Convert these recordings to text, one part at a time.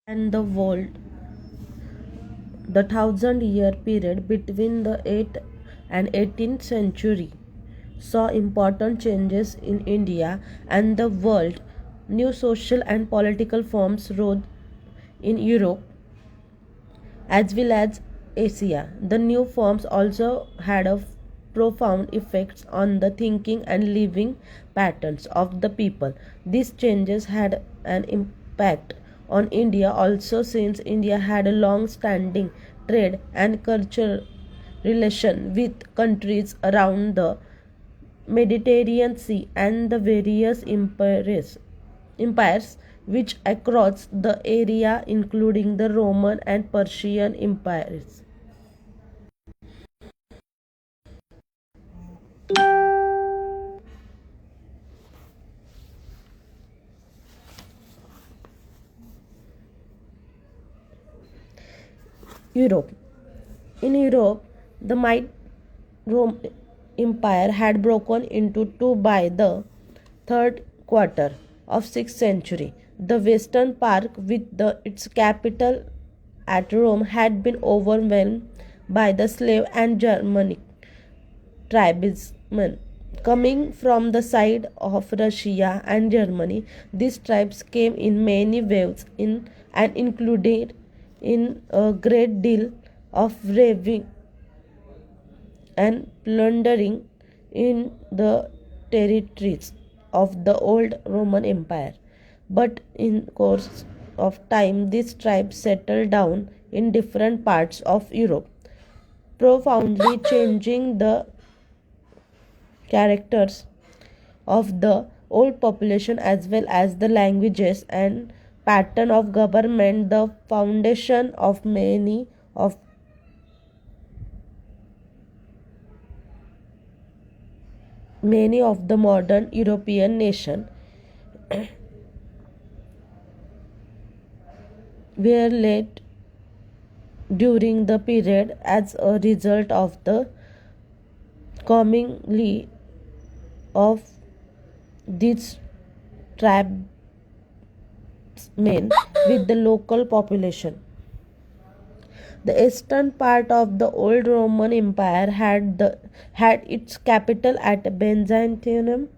and the world. The 1,000-year period between the 8th and 18th century saw important changes in India and the world. New social and political forms rose in Europe as well as Asia. The new forms also had a profound effects on the thinking and living patterns of the people. These changes had an impact on India also, since India had a long standing trade and cultural relation with countries around the Mediterranean Sea and the various empires which across the area, including the Roman and Persian empires. Europe. In Europe, the might Rome Empire had broken into two by the third quarter of 6th century. The western part, with its capital at Rome, had been overwhelmed by the slave and Germanic tribesmen coming from the side of Russia and Germany. These tribes came in many waves in and included in a great deal of raving and plundering in the territories of the old Roman Empire. But in course of time, these tribes settled down in different parts of Europe, profoundly changing the characters of the old population as well as the languages and pattern of government. The foundation of many of the modern European nations were laid during the period as a result of the comingly of these tribesmen with the local population. The eastern part of the old Roman Empire had its capital at Byzantium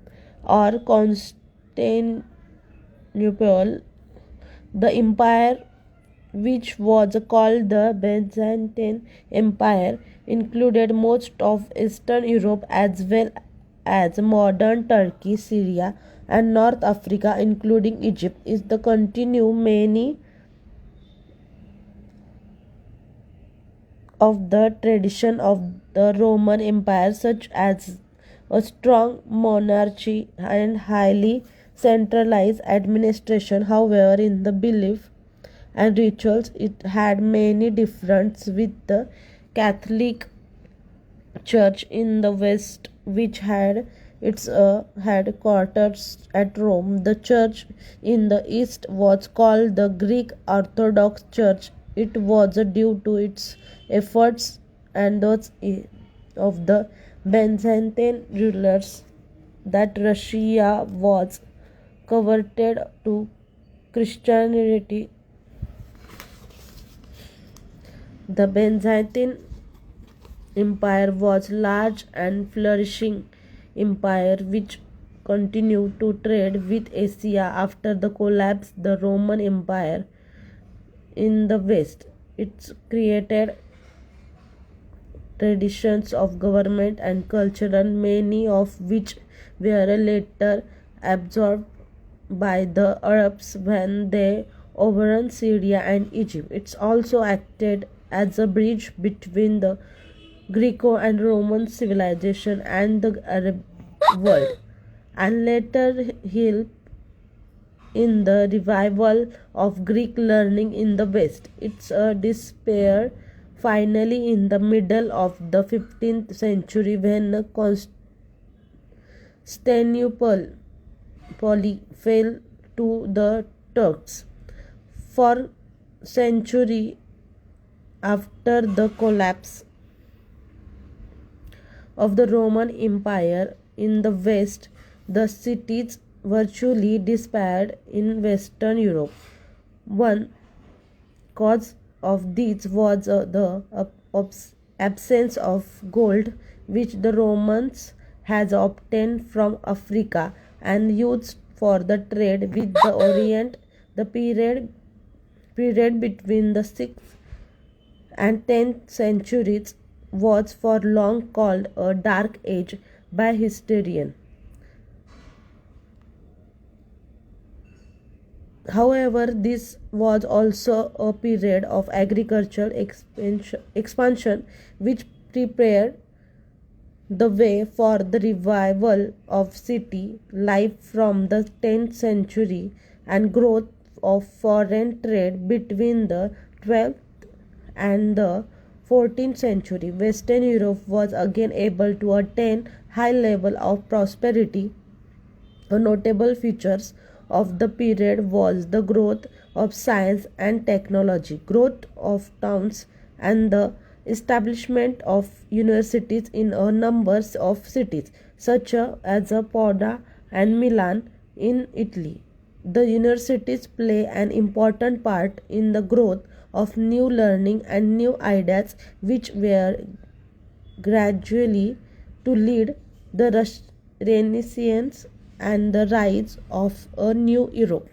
or Constantinople. The empire, which was called the Byzantine Empire, included most of Eastern Europe as well as modern Turkey, Syria, and North Africa, including Egypt. Is the continue many of the tradition of the Roman Empire, such as a strong monarchy and highly centralized administration. However, in the belief and rituals, it had many differences with the Catholic Church in the West, which had its headquarters at Rome. The church in the East was called the Greek Orthodox Church. It was due to its efforts and those of the Byzantine rulers that Russia was converted to Christianity. The Byzantine Empire was large and flourishing empire which continued to trade with Asia after the collapse of the Roman Empire in the West. It created traditions of government and culture, many of which were later absorbed by the Arabs when they overran Syria and Egypt. It also acted as a bridge between the Greco and Roman civilization and the Arab world, and later helped in the revival of Greek learning in the West. Its despair finally in the middle of the 15th century when Constantinople fell to the Turks. For century after the collapse of the Roman Empire in the West, the cities virtually disappeared in Western Europe. One cause of these was the absence of gold, which the Romans had obtained from Africa and used for the trade with the Orient. The period between the 6th and 10th centuries was for long called a dark age by historians. However, this was also a period of agricultural expansion which prepared the way for the revival of city life from the 10th century and growth of foreign trade between the 12th and the 14th century. Western Europe was again able to attain high level of prosperity. A notable features of the period was the growth of science and technology, growth of towns, and the establishment of universities in a number of cities, such as Padua and Milan in Italy. The universities play an important part in the growth of new learning and new ideas, which were gradually to lead the Renaissance and the rise of a new Europe.